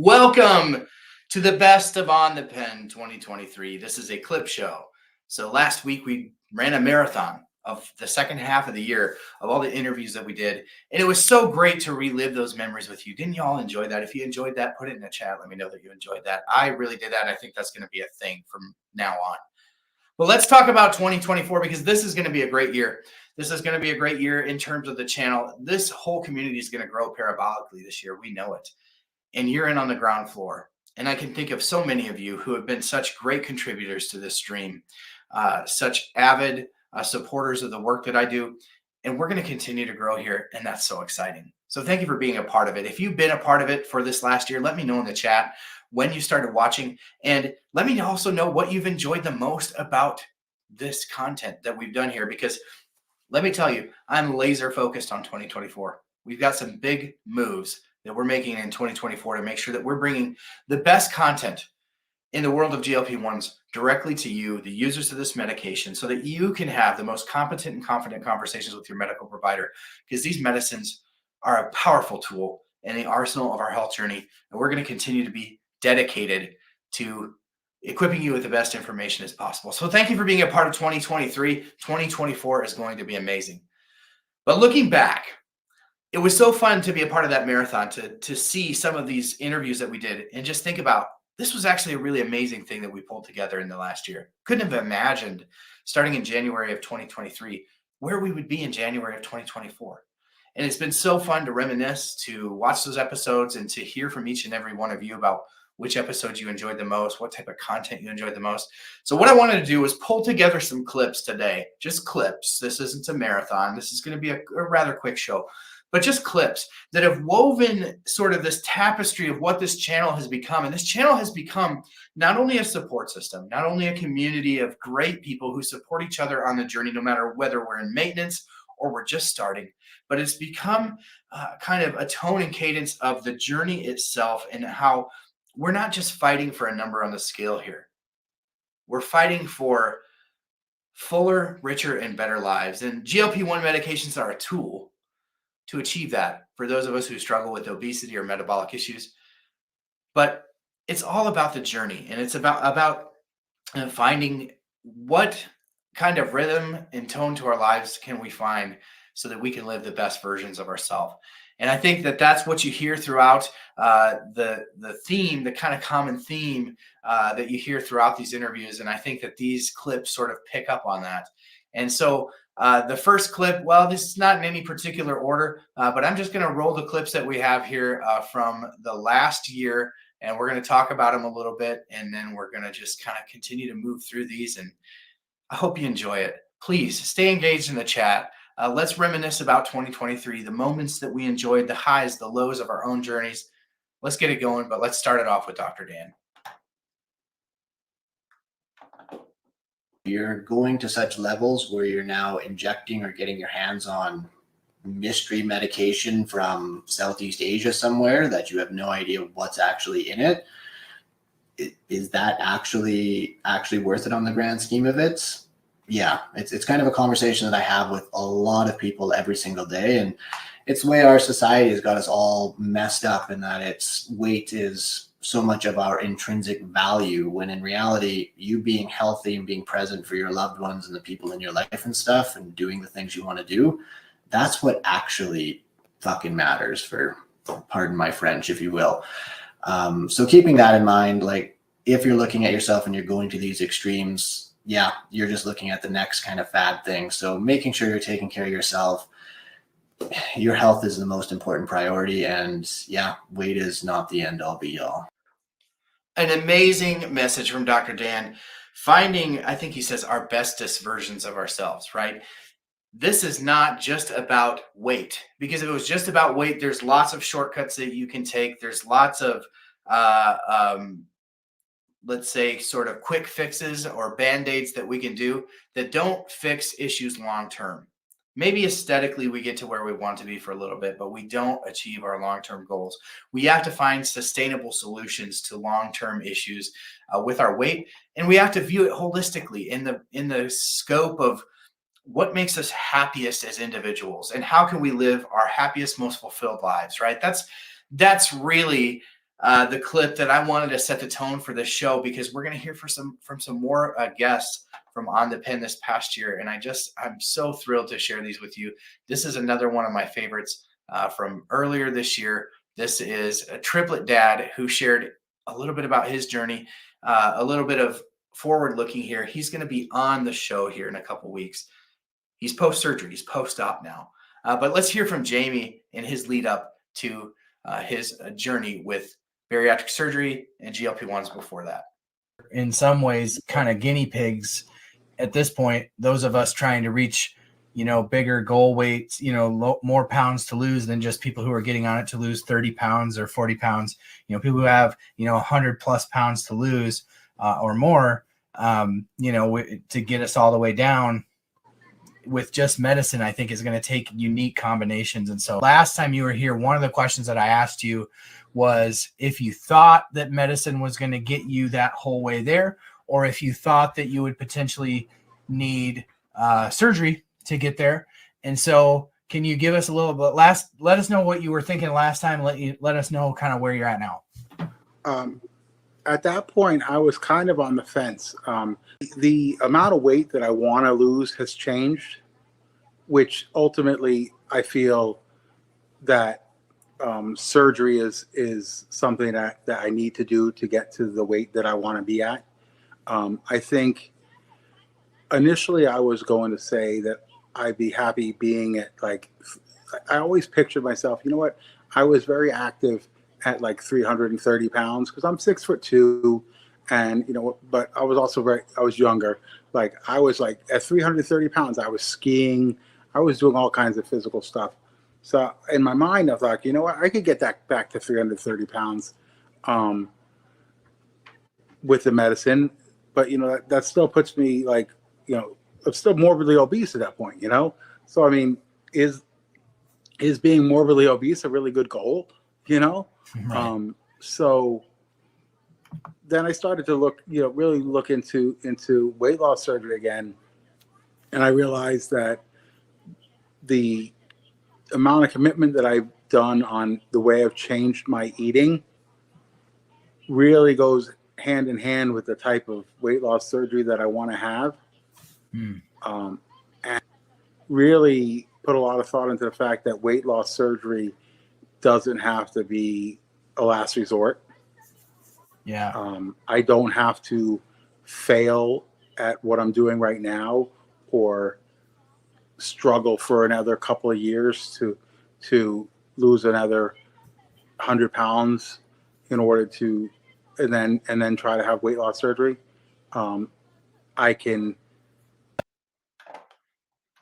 Welcome to the best of On the Pen 2023. This is a clip show. So last week we ran a marathon of the second half of the year of all the interviews that we did. And it was so great to relive those memories with you. Didn't you all enjoy that? If you enjoyed that, put it in the chat. Let me know that you enjoyed that. I really did that. And I think that's going to be a thing from now on. Well, let's talk about 2024 because this is going to be a great year. This is going to be a great year in terms of the channel. This whole community is going to grow parabolically this year. We know it. And you're in on the ground floor. And I can think of so many of you who have been such great contributors to this stream, such avid supporters of the work that I do. And we're going to continue to grow here. And that's so exciting. So thank you for being a part of it. If you've been a part of it for this last year, let me know in the chat when you started watching. And let me also know what you've enjoyed the most about this content that we've done here. Because let me tell you, I'm laser focused on 2024. We've got some big moves that we're making in 2024 to make sure that we're bringing the best content in the world of GLP-1s directly to you, the users of this medication, so that you can have the most competent and confident conversations with your medical provider, because these medicines are a powerful tool in the arsenal of our health journey. And we're going to continue to be dedicated to equipping you with the best information as possible. So thank you for being a part of 2023. 2024 is going to be amazing. But looking back, it was so fun to be a part of that marathon, to see some of these interviews that we did and just think about, this was actually a really amazing thing that we pulled together in the last year. Couldn't have imagined starting in January of 2023, where we would be in January of 2024. And it's been so fun to reminisce, to watch those episodes and to hear from each and every one of you about which episodes you enjoyed the most, what type of content you enjoyed the most. So what I wanted to do was pull together some clips today, just clips. This isn't a marathon. This is going to be a rather quick show, but just clips that have woven sort of this tapestry of what this channel has become. And this channel has become not only a support system, not only a community of great people who support each other on the journey, no matter whether we're in maintenance or we're just starting, but it's become kind of a tone and cadence of the journey itself, and how we're not just fighting for a number on the scale here. We're fighting for fuller, richer, and better lives. And GLP-1 medications are a tool to achieve that for those of us who struggle with obesity or metabolic issues. But it's all about the journey, and it's about finding what kind of rhythm and tone to our lives can we find so that we can live the best versions of ourselves. And I think that that's what you hear throughout the theme, the kind of common theme that you hear throughout these interviews. And I think that these clips sort of pick up on that. And so the first clip, well, this is not in any particular order, but I'm just going to roll the clips that we have here from the last year, and we're going to talk about them a little bit, and then we're going to just kind of continue to move through these. And I hope you enjoy it. Please stay engaged in the chat. Let's reminisce about 2023, the moments that we enjoyed, the highs, the lows of our own journeys. Let's get it going, but let's start it off with Dr. Dan. You're going to such levels where you're now injecting or getting your hands on mystery medication from Southeast Asia somewhere that you have no idea what's actually in it. Is that actually worth it on the grand scheme of it? Yeah, it's kind of a conversation that I have with a lot of people every single day. And it's the way our society has got us all messed up, in that its weight is so much of our intrinsic value, when in reality, you being healthy and being present for your loved ones and the people in your life and stuff, and doing the things you want to do, that's what actually fucking matters, for, pardon my French, if you will. So keeping that in mind, like, if you're looking at yourself and you're going to these extremes, yeah, you're just looking at the next kind of fad thing. So making sure you're taking care of yourself. Your health is the most important priority, and yeah, weight is not the end all be all. An amazing message from Dr. Dan. Finding, I think he says, our bestest versions of ourselves, right? This is not just about weight, because if it was just about weight, there's lots of shortcuts that you can take. There's lots of, let's say, sort of quick fixes or band-aids that we can do that don't fix issues long-term. Maybe aesthetically we get to where we want to be for a little bit, but we don't achieve our long-term goals. We have to find sustainable solutions to long-term issues with our weight, and we have to view it holistically in the scope of what makes us happiest as individuals, and how can we live our happiest, most fulfilled lives, right? That's really the clip that I wanted to set the tone for this show, because we're going to hear from some more guests from On the Pin this past year. And I'm so thrilled to share these with you. This is another one of my favorites from earlier this year. This is a triplet dad who shared a little bit about his journey, a little bit of forward looking here. He's going to be on the show here in a couple weeks. He's post-surgery, he's post-op now. But let's hear from Jamie in his lead up to his journey with bariatric surgery and GLP-1s before that. In some ways, kind of guinea pigs at this point, those of us trying to reach, bigger goal weights, more pounds to lose than just people who are getting on it to lose 30 pounds or 40 pounds, people who have, 100 plus pounds to lose or more, to get us all the way down with just medicine, I think is going to take unique combinations. And so last time you were here, one of the questions that I asked you was if you thought that medicine was going to get you that whole way there, or if you thought that you would potentially need surgery to get there. And so can you give us a little bit let us know what you were thinking last time. Let us know kind of where you're at now. At that point, I was kind of on the fence. The amount of weight that I want to lose has changed, which ultimately I feel that surgery is something that I need to do to get to the weight that I want to be at. I think initially I was going to say that I'd be happy being at I always pictured myself, I was very active at 330 pounds because I'm 6'2", and but I was also I was younger. I was at 330 pounds, I was skiing, I was doing all kinds of physical stuff. So in my mind, I thought, I could get that back to 330 pounds with the medicine, but that still puts me I'm still morbidly obese at that point, So I mean, is being morbidly obese a really good goal, Right. So then I started to look, really look into weight loss surgery again, and I realized that the amount of commitment that I've done on the way I've changed my eating really goes hand in hand with the type of weight loss surgery that I want to have. And really put a lot of thought into the fact that weight loss surgery doesn't have to be a last resort. Yeah. I don't have to fail at what I'm doing right now or struggle for another couple of years to lose another 100 pounds in order to and then try to have weight loss surgery. I can.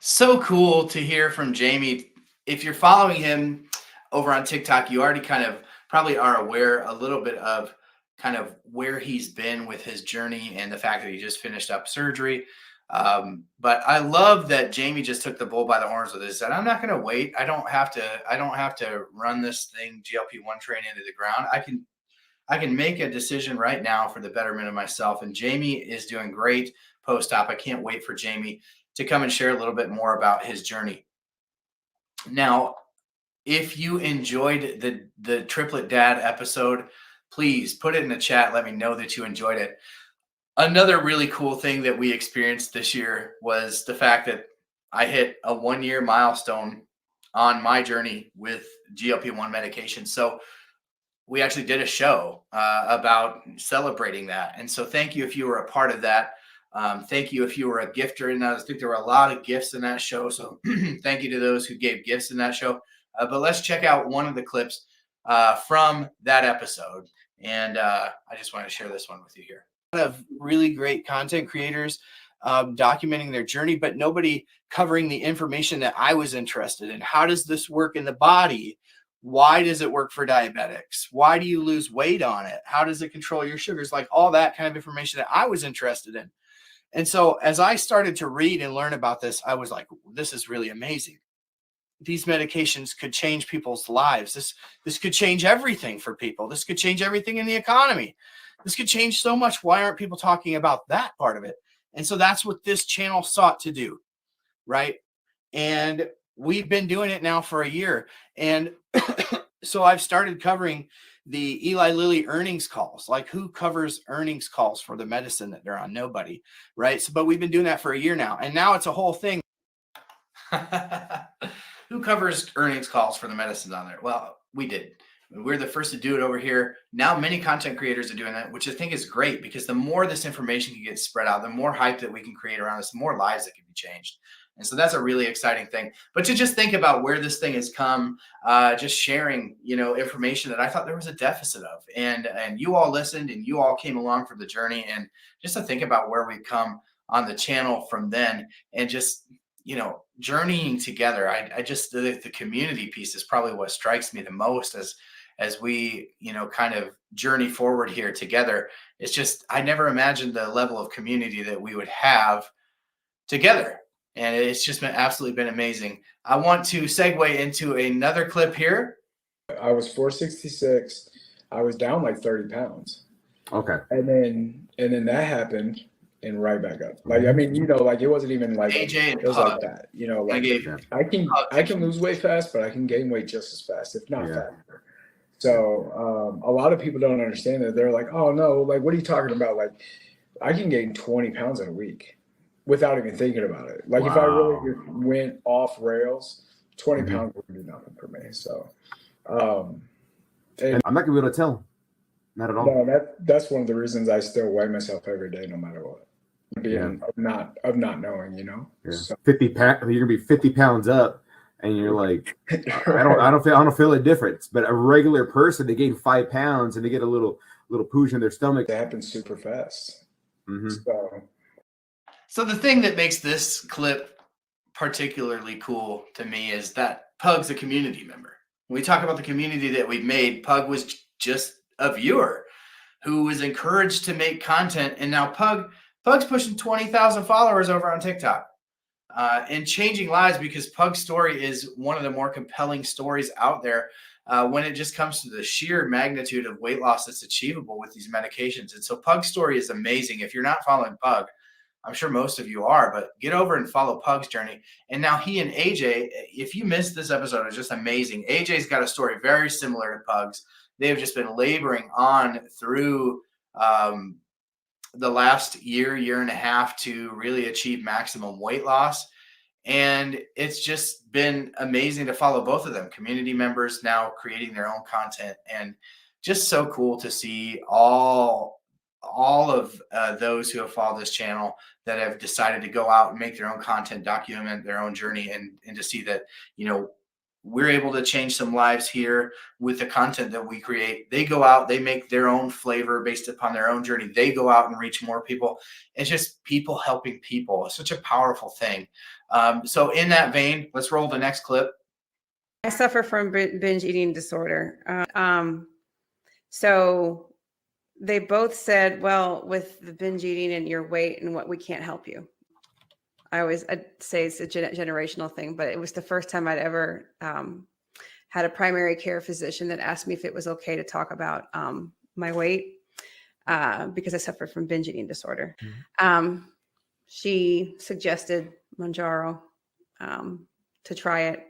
So cool to hear from Jamie. If you're following him over on TikTok, you already kind of probably are aware a little bit of kind of where he's been with his journey and the fact that he just finished up surgery. But I love that Jamie just took the bull by the horns with this. Said, I'm not going to wait. I don't have to run this thing GLP-1 train into the ground. I can make a decision right now for the betterment of myself. And Jamie is doing great post-op. I can't wait for Jamie to come and share a little bit more about his journey. Now, if you enjoyed the Triplet Dad episode, please put it in the chat. Let me know that you enjoyed it. Another really cool thing that we experienced this year was the fact that I hit a 1-year milestone on my journey with GLP-1 medication. So we actually did a show about celebrating that. And so thank you if you were a part of that. Thank you if you were a gifter in that. I think there were a lot of gifts in that show. So thank you to those who gave gifts in that show. But let's check out one of the clips from that episode. And I just want to share this one with you here. Of really great content creators documenting their journey, but nobody covering the information that I was interested in. How does this work in the body? Why does it work for diabetics? Why do you lose weight on it? How does it control your sugars? Like all that kind of information that I was interested in. And so as I started to read and learn about this, I was like, this is really amazing. These medications could change people's lives. This could change everything for people. This could change everything in the economy. This could change so much. Why aren't people talking about that part of it? And so that's what this channel sought to do, right? And we've been doing it now for a year. And so I've started covering the Eli Lilly earnings calls. Like, who covers earnings calls for the medicine that they're on? Nobody, right? So, but we've been doing that for a year now, and now it's a whole thing. Who covers earnings calls for the medicines on there? Well, we did. We're the first to do it over here. Now many content creators are doing that, which I think is great, because the more this information can get spread out, the more hype that we can create around us, the more lives that can be changed. And so that's a really exciting thing. But to just think about where this thing has come, just sharing, information that I thought there was a deficit of, and you all listened and you all came along for the journey, and just to think about where we've come on the channel from then, and just, journeying together. I just, the community piece is probably what strikes me the most as we, kind of journey forward here together. It's just, I never imagined the level of community that we would have together. And it's just absolutely been amazing. I want to segue into another clip here. I was 466. I was down like 30 pounds. Okay. And then that happened and right back up. Like, I mean, like, it wasn't even like, AJ and it was Pug. like that, like gave I can lose weight fast, but I can gain weight just as fast, if not faster. So a lot of people don't understand that. They're like, oh no, like, what are you talking about? Like, I can gain 20 pounds in a week without even thinking about it. Like, if I really went off rails, 20 pounds would do nothing for me. So and I'm not gonna be able to tell. Not at all. No, that's one of the reasons I still weigh myself every day, no matter what. Of not knowing, Yeah. So, 50 pounds. You're gonna be 50 pounds up, and you're like, I don't feel a difference. But a regular person, they gain 5 pounds and they get a little pooch in their stomach. that happens super fast. Mm-hmm. So the thing that makes this clip particularly cool to me is that Pug's a community member. When we talk about the community that we've made, Pug was just a viewer who was encouraged to make content, and now Pug's pushing 20,000 followers over on TikTok, and changing lives, because Pug's story is one of the more compelling stories out there when it just comes to the sheer magnitude of weight loss that's achievable with these medications. And so Pug's story is amazing. If you're not following Pug, I'm sure most of you are, but get over and follow Pug's journey. And now he and AJ, if you missed this episode, it's just amazing. AJ's got a story very similar to Pug's. They have just been laboring on through the last year and a half to really achieve maximum weight loss. And it's just been amazing to follow both of them, community members now creating their own content, and just so cool to see all of those who have followed this channel that have decided to go out and make their own content, document their own journey, and to see that, we're able to change some lives here with the content that we create. They go out, they make their own flavor based upon their own journey. They go out and reach more people. It's just people helping people. It's such a powerful thing. So in that vein, let's roll the next clip. I suffer from binge eating disorder. So they both said, well, with the binge eating and your weight and what, we can't help you. I'd say it's a generational thing, but it was the first time I'd ever had a primary care physician that asked me if it was okay to talk about my weight because I suffer from binge eating disorder. Mm-hmm. She suggested Mounjaro to try it.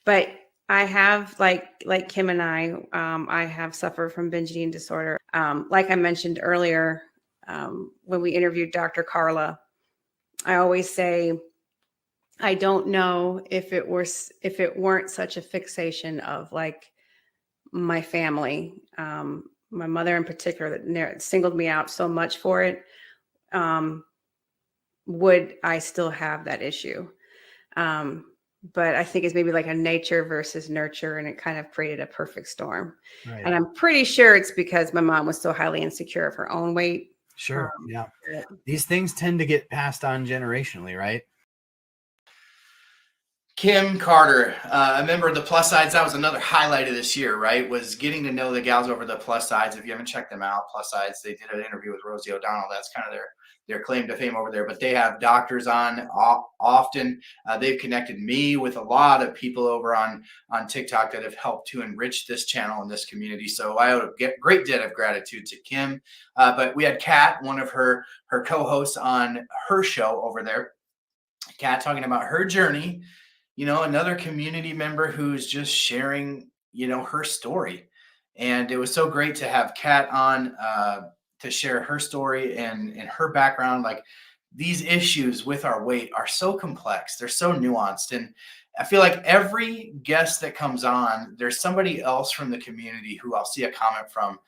But I have, like Kim and I have suffered from binge eating disorder. Like I mentioned earlier, when we interviewed Dr. Carla, I always say, I don't know if it weren't such a fixation of like my family, my mother in particular, that singled me out so much for it, would I still have that issue? But I think it's maybe like a nature versus nurture, and it kind of created a perfect storm. Right. And I'm pretty sure it's because my mom was so highly insecure of her own weight. Sure. Yeah. These things tend to get passed on generationally, right? Kim Carter, a member of the Plus Sides. That was another highlight of this year, right? Was getting to know the gals over the Plus Sides. If you haven't checked them out, Plus Sides, they did an interview with Rosie O'Donnell. That's kind of their claim to fame over there. But they have doctors on often. They've connected me with a lot of people over on TikTok that have helped to enrich this channel and this community. So I owe a great debt of gratitude to Kim. But we had Kat, one of her co-hosts on her show over there. Kat talking about her journey. Another community member who's just sharing, her story. And it was so great to have Kat on to share her story and her background. Like, these issues with our weight are so complex. They're so nuanced. And I feel like every guest that comes on, there's somebody else from the community who I'll see a comment from,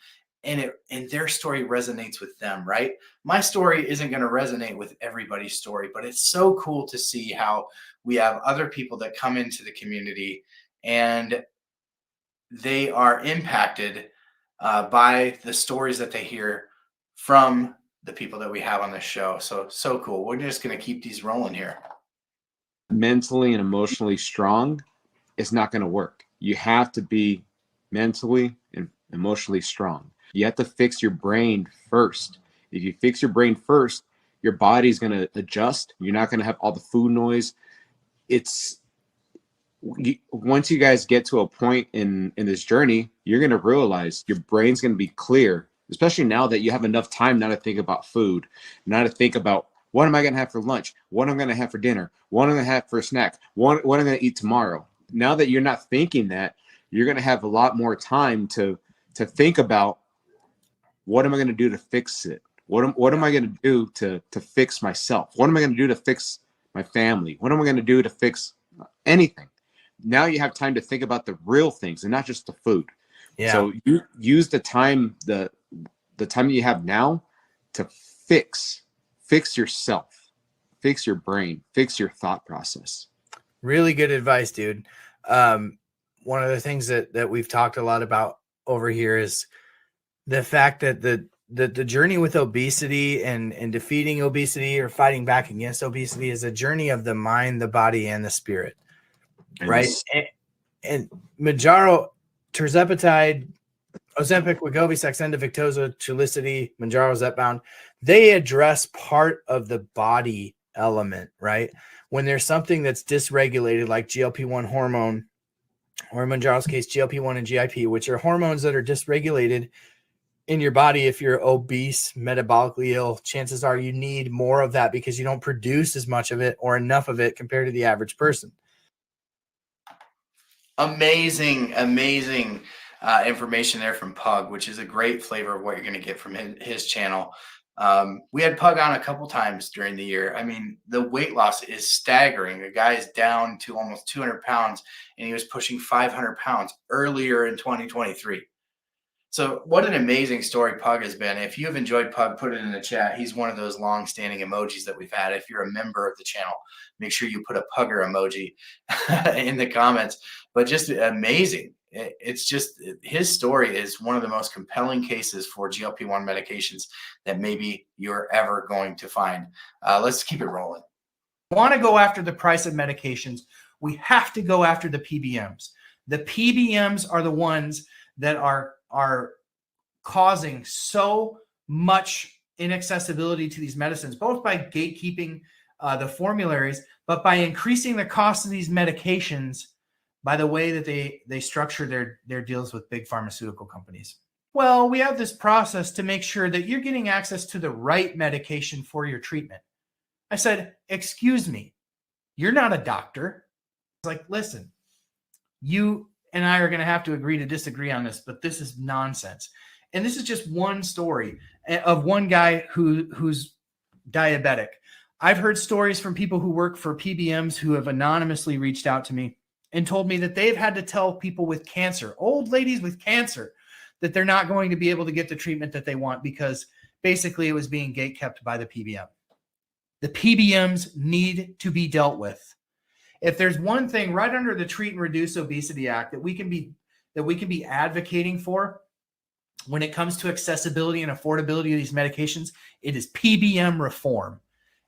and their story resonates with them, right? My story isn't going to resonate with everybody's story, but it's so cool to see how we have other people that come into the community and they are impacted by the stories that they hear from the people that we have on this show. So cool. We're just going to keep these rolling here. Mentally and emotionally strong is not going to work. You have to be mentally and emotionally strong. You have to fix your brain first. If you fix your brain first, your body's going to adjust. You're not going to have all the food noise. Once you guys get to a point in this journey, you're going to realize your brain's going to be clear, especially now that you have enough time now to think about food, now to think about what am I going to have for lunch, what I'm going to have for dinner, what I'm going to have for a snack, what I'm going to eat tomorrow. Now that you're not thinking that, you're going to have a lot more time to think about what am I going to do to fix it? What am I going to do to fix myself? What am I going to do to fix my family? What am I going to do to fix anything? Now you have time to think about the real things and not just the food. Yeah. So you use the time, the time that you have now to fix yourself, fix your brain, fix your thought process. Really good advice, dude. One of the things that we've talked a lot about over here is the fact that the journey with obesity and defeating obesity or fighting back against obesity is a journey of the mind, the body, and the spirit. Right. And Mounjaro, tirzepatide, Ozempic, Wegovy, Saxenda, Victoza, Trulicity, Mounjaro, Zepbound, they address part of the body element, right? When there's something that's dysregulated, like GLP-1 hormone, or in Mounjaro's case, GLP-1 and GIP, which are hormones that are dysregulated in your body. If you're obese, metabolically ill, chances are you need more of that because you don't produce as much of it or enough of it compared to the average person. Amazing information there from Pug, which is a great flavor of what you're going to get from his channel. We had Pug on a couple times during the year. I mean, the weight loss is staggering. The guy is down to almost 200 pounds, and he was pushing 500 pounds earlier in 2023. So what an amazing story Pug has been. If you have enjoyed Pug, put it in the chat. He's one of those long-standing emojis that we've had. If you're a member of the channel, make sure you put a Pugger emoji in the comments. But just amazing. It's just, his story is one of the most compelling cases for GLP-1 medications that maybe you're ever going to find. Let's keep it rolling. Want to go after the price of medications, we have to go after the PBMs. The PBMs are the ones that are causing so much inaccessibility to these medicines, both by gatekeeping the formularies, but by increasing the cost of these medications by the way that they structure their deals with big pharmaceutical companies. Well, we have this process to make sure that you're getting access to the right medication for your treatment. I said, excuse me, you're not a doctor. It's like, listen, you and I are going to have to agree to disagree on this, but this is nonsense. And this is just one story of one guy who's diabetic. I've heard stories from people who work for PBMs who have anonymously reached out to me and told me that they've had to tell people with cancer, old ladies with cancer, that they're not going to be able to get the treatment that they want because basically it was being gatekept by the PBM. The PBMs need to be dealt with. If there's one thing right under the Treat and Reduce Obesity Act that we can be advocating for when it comes to accessibility and affordability of these medications, it is PBM reform.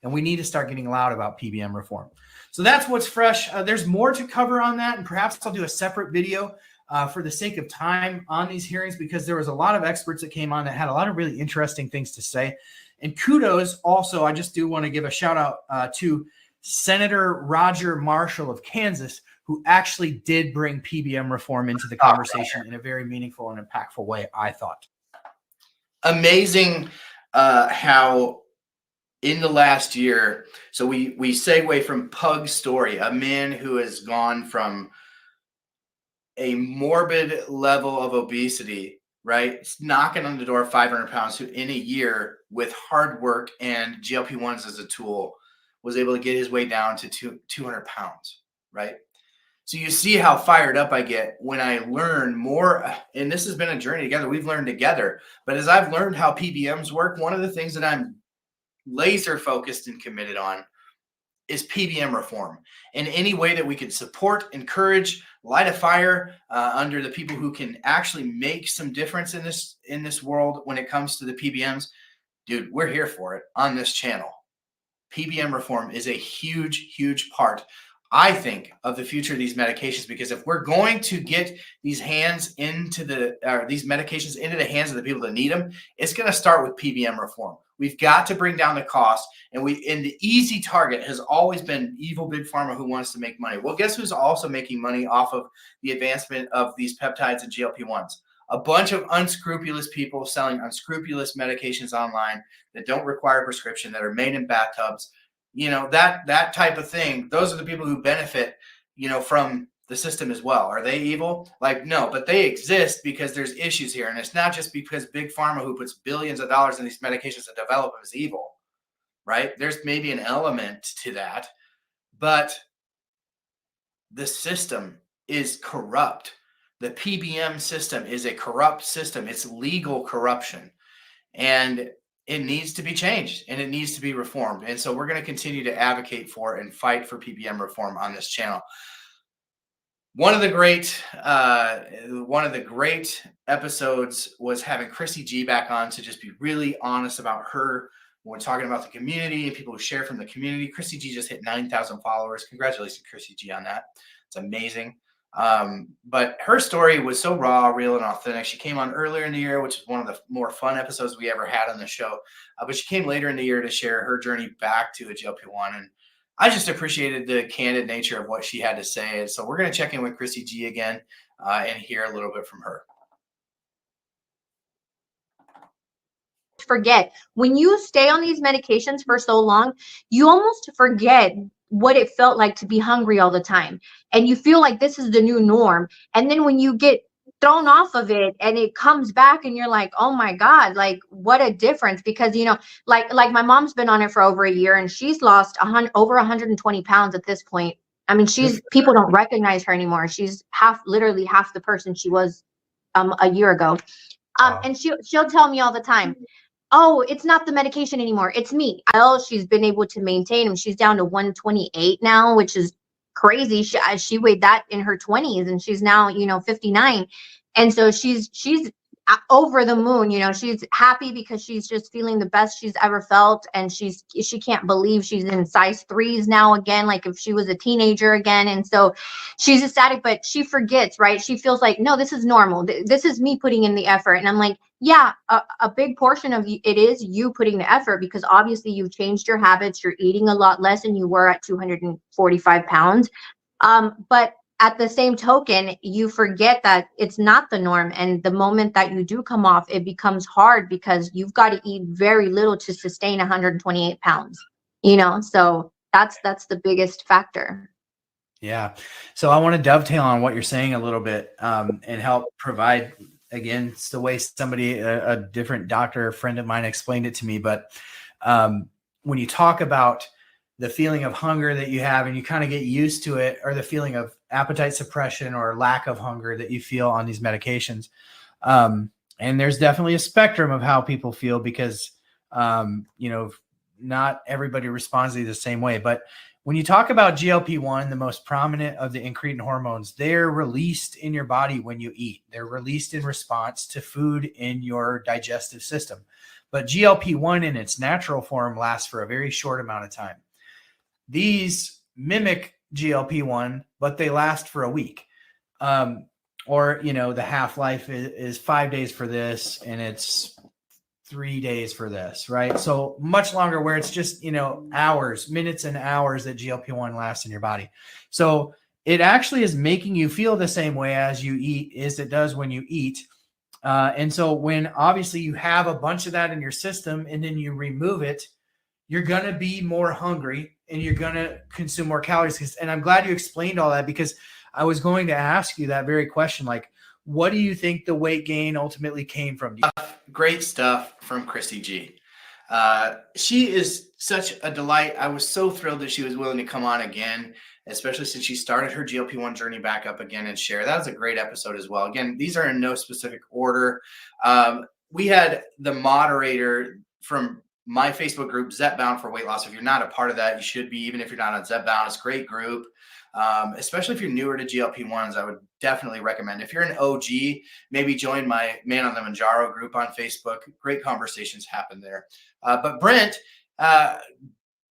And we need to start getting loud about PBM reform. So that's what's fresh. There's more to cover on that, and perhaps I'll do a separate video for the sake of time on these hearings, because there was a lot of experts that came on that had a lot of really interesting things to say. And kudos also, I just do want to give a shout out to Senator Roger Marshall of Kansas, who actually did bring PBM reform into the conversation in a very meaningful and impactful way, I thought. Amazing how in the last year, so we segue from Pug's story, a man who has gone from a morbid level of obesity, right? It's knocking on the door of 500 pounds, who in a year with hard work and GLP-1s as a tool was able to get his way down to 200 pounds, right? So you see how fired up I get when I learn more, and this has been a journey together. We've learned together, but as I've learned how PBMs work, one of the things that I'm laser focused and committed on is PBM reform in any way that we can support, encourage, light a fire under the people who can actually make some difference in this world when it comes to the PBMs. Dude, we're here for it on this channel. PBM reform is a huge, huge part, I think, of the future of these medications, because if we're going to get these these medications into the hands of the people that need them, it's going to start with PBM reform. We've got to bring down the cost, and the easy target has always been evil big pharma who wants to make money. Well, guess who's also making money off of the advancement of these peptides and GLP-1s? A bunch of unscrupulous people selling unscrupulous medications online that don't require prescription, that are made in bathtubs, that type of thing. Those are the people who benefit, from the system as well. Are they evil? Like, no, but they exist because there's issues here. And it's not just because big pharma who puts billions of dollars in these medications to develop them is evil, right? There's maybe an element to that, but the system is corrupt. The PBM system is a corrupt system. It's legal corruption, and it needs to be changed, and it needs to be reformed. And so we're going to continue to advocate for and fight for PBM reform on this channel. One of the great episodes was having Chrissy G back on to just be really honest about her when we're talking about the community and people who share from the community. Chrissy G just hit 9,000 followers. Congratulations, Chrissy G, on that. It's amazing. But her story was so raw, real, and authentic. She came on earlier in the year, which is one of the more fun episodes we ever had on the show. But she came later in the year to share her journey back to a GLP-1. And I just appreciated the candid nature of what she had to say. And so we're going to check in with Chrissy G again and hear a little bit from her. Forget, when you stay on these medications for so long, you almost forget what it felt like to be hungry all the time, and you feel like this is the new norm. And then when you get thrown off of it and it comes back and you're like, oh my God, like what a difference. Because like my mom's been on it for over a year, and she's lost over 120 pounds at this point. I mean, people don't recognize her anymore. She's literally half the person she was a year ago. And she'll tell me all the time, oh, it's not the medication anymore, it's me. She's been able to maintain him. She's down to 128 now, which is crazy. She weighed that in her 20s, and she's now 59. And so she's over the moon. She's happy because she's just feeling the best she's ever felt, and she can't believe she's in size 3s now again, like if she was a teenager again. And so she's ecstatic, but she forgets, right? She feels like, no, this is normal, this is me putting in the effort. And I'm like, yeah, a big portion of it is you putting the effort, because obviously you've changed your habits, you're eating a lot less than you were at 245 pounds. But at the same token, you forget that it's not the norm. And the moment that you do come off, it becomes hard because you've got to eat very little to sustain 128 pounds, so that's the biggest factor. Yeah. So I want to dovetail on what you're saying a little bit and help provide, again, it's the way somebody, a different doctor, a friend of mine explained it to me. But when you talk about the feeling of hunger that you have and you kind of get used to it, or the feeling of appetite suppression or lack of hunger that you feel on these medications. And there's definitely a spectrum of how people feel, because, not everybody responds to the same way. But when you talk about GLP-1, the most prominent of the incretin hormones, they're released in your body when you eat. They're released in response to food in your digestive system. But GLP-1 in its natural form lasts for a very short amount of time. These mimic GLP-1, but they last for a week. The half-life is 5 days for this, and it's 3 days for this, right? So much longer, where it's just, hours, minutes and hours that GLP-1 lasts in your body. So it actually is making you feel the same way as you eat as it does when you eat. And so when obviously you have a bunch of that in your system and then you remove it, you're going to be more hungry and you're going to consume more calories. And I'm glad you explained all that, because I was going to ask you that very question. Like, what do you think the weight gain ultimately came from? Great stuff from Christy G. She is such a delight. I was so thrilled that she was willing to come on again, especially since she started her GLP-1 journey back up again and share. That was a great episode as well. Again, these are in no specific order. We had the moderator from my Facebook group, Zepbound for Weight Loss. If you're not a part of that, you should be, even if you're not on Zepbound. It's a great group. Especially if you're newer to GLP-1s, I would definitely recommend. If you're an OG, maybe join my Man on the Manjaro group on Facebook. Great conversations happen there. But Brent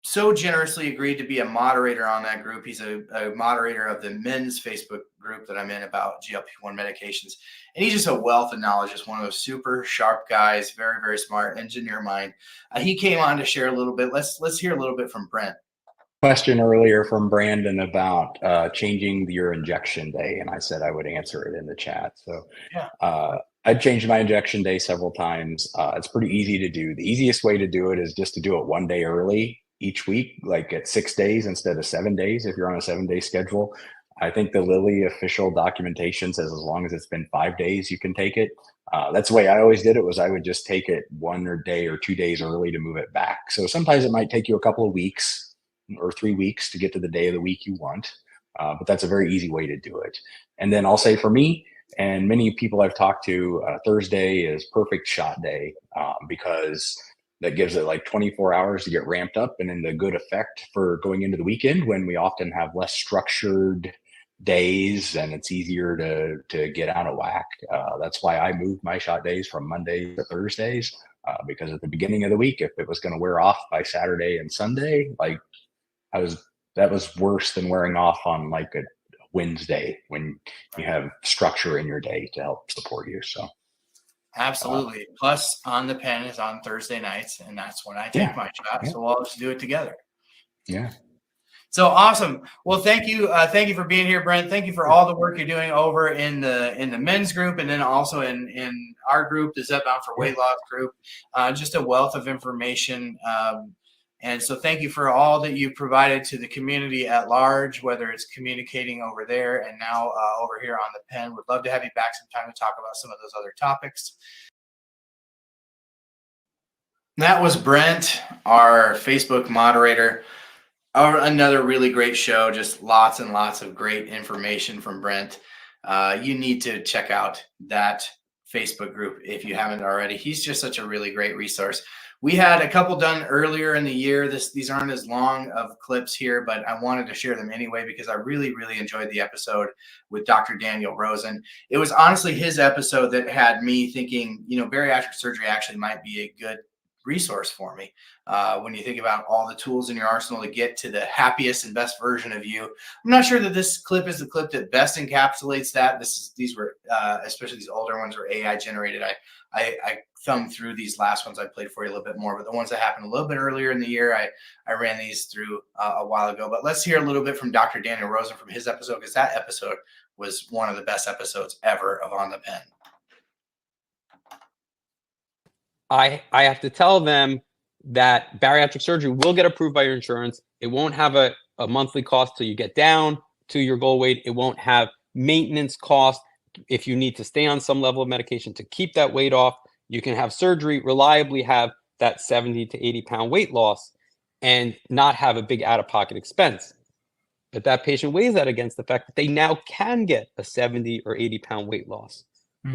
so generously agreed to be a moderator on that group. He's a moderator of the men's Facebook group that I'm in about GLP-1 medications. And he's just a wealth of knowledge, just one of those super sharp guys, very, very smart, engineer mind. He came on to share a little bit. Let's hear a little bit from Brent. Question earlier from Brandon about changing your injection day, and I said I would answer it in the chat. So Yeah. I've changed my injection day several times. It's pretty easy to do. The easiest way to do it is just to do it one day early each week, like at 6 days instead of 7 days if you're on a 7-day schedule. I think the Lilly official documentation says as long as it's been 5 days, you can take it. That's the way I always did it, was I would just take it 1 day or 2 days early to move it back. So sometimes it might take you a couple of weeks or 3 weeks to get to the day of the week you want. But that's a very easy way to do it. And then I'll say for me, and many people I've talked to, Thursday is perfect shot day because that gives it like 24 hours to get ramped up and in the good effect for going into the weekend when we often have less structured days and it's easier to get out of whack. That's why I moved my shot days from Mondays to Thursdays because at the beginning of the week, if it was going to wear off by Saturday and Sunday, like that was worse than wearing off on like a Wednesday when you have structure in your day to help support you. So Absolutely. Plus On the Pen is on Thursday nights, and that's when I take my shot. Yeah. So we'll just do it together. Yeah. So awesome. Well, thank you. Thank you for being here, Brent. Thank you for all the work you're doing over in the men's group and then also in our group, the Zepbound for Weight Loss group. Just a wealth of information. And so thank you for all that you provided to the community at large, whether it's communicating over there and now over here on the pen. Would love to have you back sometime to talk about some of those other topics. That was Brent, our Facebook moderator. Another really great show, just lots and lots of great information from Brent. You need to check out that Facebook group if you haven't already. He's just such a really great resource. We had a couple done earlier in the year. These aren't as long of clips here, but I wanted to share them anyway because I really, really enjoyed the episode with Dr. Daniel Rosen. It was honestly his episode that had me thinking, bariatric surgery actually might be a good resource for me. When you think about all the tools in your arsenal to get to the happiest and best version of you. I'm not sure that this clip is the clip that best encapsulates that. These were, especially these older ones, were AI generated. I thumbed through these last ones I played for you a little bit more, but the ones that happened a little bit earlier in the year, I ran these through a while ago. But let's hear a little bit from Dr. Daniel Rosen from his episode, because that episode was one of the best episodes ever of On the Pen. I have to tell them that bariatric surgery will get approved by your insurance. It won't have a monthly cost till you get down to your goal weight. It won't have maintenance cost if you need to stay on some level of medication to keep that weight off. You can have surgery, reliably have that 70 to 80 pound weight loss and not have a big out-of-pocket expense. But that patient weighs that against the fact that they now can get a 70 or 80 pound weight loss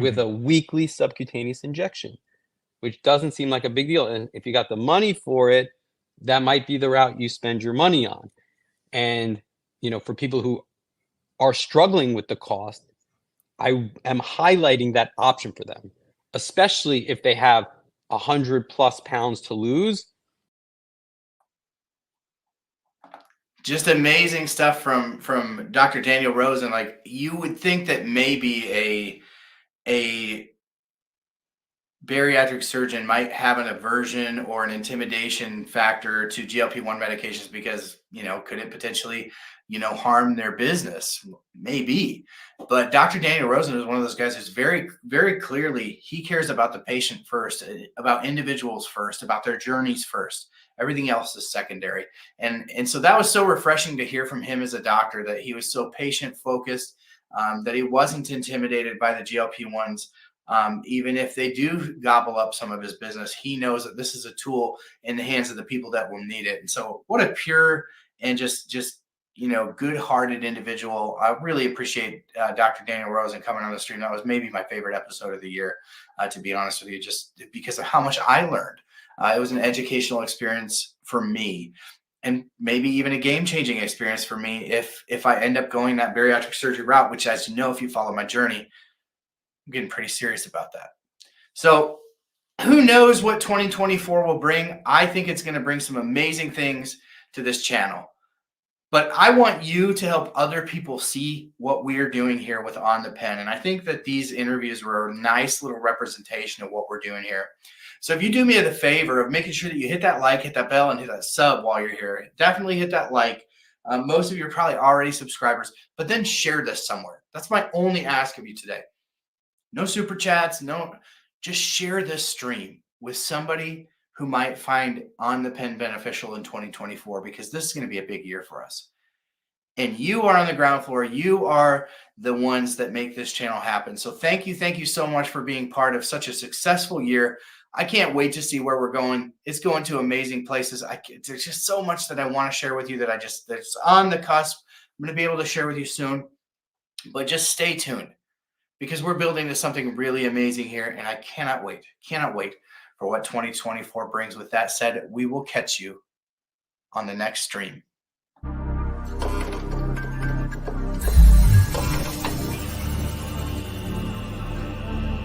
with a weekly subcutaneous injection, which doesn't seem like a big deal. And if you got the money for it, that might be the route you spend your money on. And, for people who are struggling with the cost, I am highlighting that option for them, especially if they have 100+ pounds to lose. Just amazing stuff from Dr. Daniel Rosen. Like, you would think that maybe a bariatric surgeon might have an aversion or an intimidation factor to GLP-1 medications because, could it potentially harm their business. Maybe. But Dr. Daniel Rosen is one of those guys who's very, very clearly, he cares about the patient first, about individuals first, about their journeys first. Everything else is secondary. And so that was so refreshing to hear from him as a doctor, that he was so patient focused, that he wasn't intimidated by the GLP-1s. Even if they do gobble up some of his business, he knows that this is a tool in the hands of the people that will need it. And so what a pure and just good-hearted individual. I really appreciate Dr. Daniel Rosen coming on the stream. That was maybe my favorite episode of the year, to be honest with you, just because of how much I learned. It was an educational experience for me, and maybe even a game-changing experience for me if I end up going that bariatric surgery route, which, as you know, if you follow my journey, I'm getting pretty serious about that. So who knows what 2024 will bring? I think it's going to bring some amazing things to this channel. But I want you to help other people see what we're doing here with On the Pen. And I think that these interviews were a nice little representation of what we're doing here. So if you do me the favor of making sure that you hit that like, hit that bell, and hit that sub while you're here, definitely hit that like. Most of you are probably already subscribers, but then share this somewhere. That's my only ask of you today. No super chats, no, just share this stream with somebody who might find On the Pen beneficial in 2024, because this is going to be a big year for us. And you are on the ground floor. You are the ones that make this channel happen. So thank you so much for being part of such a successful year. I can't wait to see where we're going. It's going to amazing places. There's just so much that I want to share with you that's on the cusp. I'm going to be able to share with you soon, but just stay tuned, because we're building to something really amazing here. And I cannot wait for what 2024 brings. With that said, we will catch you on the next stream.